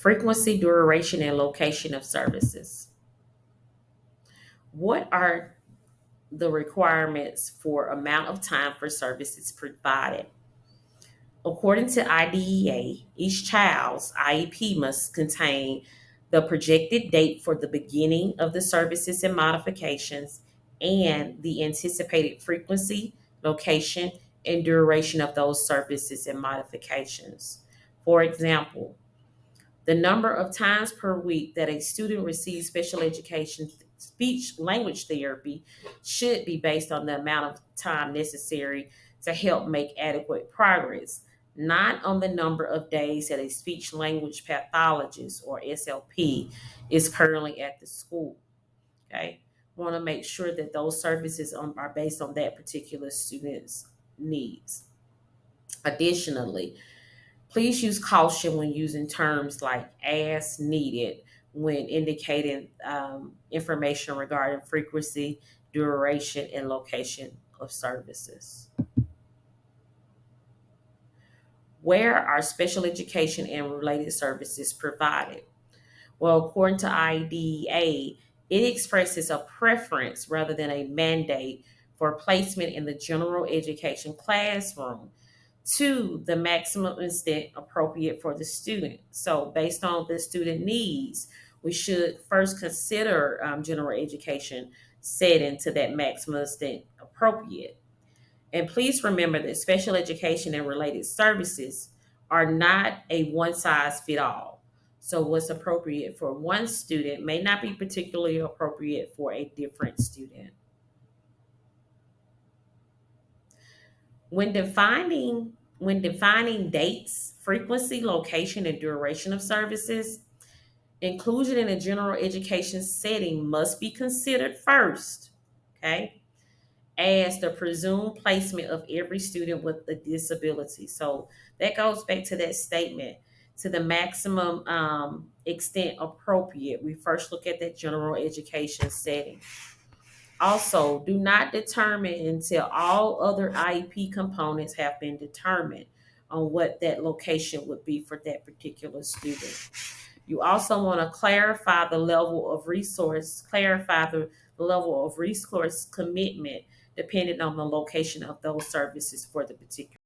Frequency, duration, and location of services. What are the requirements for amount of time for services provided? According to IDEA, each child's IEP must contain the projected date for the beginning of the services and modifications and the anticipated frequency, location, and duration of those services and modifications. For example, the number of times per week that a student receives special education speech language therapy should be based on the amount of time necessary to help make adequate progress, not on the number of days that a speech language pathologist or SLP is currently at the school. Okay. Want to make sure that those services are based on that particular student's needs. Additionally, please use caution when using terms like as needed when indicating information regarding frequency, duration, and location of services. Where are special education and related services provided? Well, according to IDEA, it expresses a preference rather than a mandate for placement in the general education classroom to the maximum extent appropriate for the student. So, based on the student needs, we should first consider general education setting to that maximum extent appropriate. And please remember that special education and related services are not a one size fit all. So, what's appropriate for one student may not be particularly appropriate for a different student. When defining dates, frequency, location, and duration of services, inclusion in a general education setting must be considered first, okay, as the presumed placement of every student with a disability. So that goes back to that statement to the maximum extent appropriate. We first look at that general education setting. Also, do not determine until all other IEP components have been determined on what that location would be for that particular student. You also want to clarify the level of resource commitment depending on the location of those services for the particular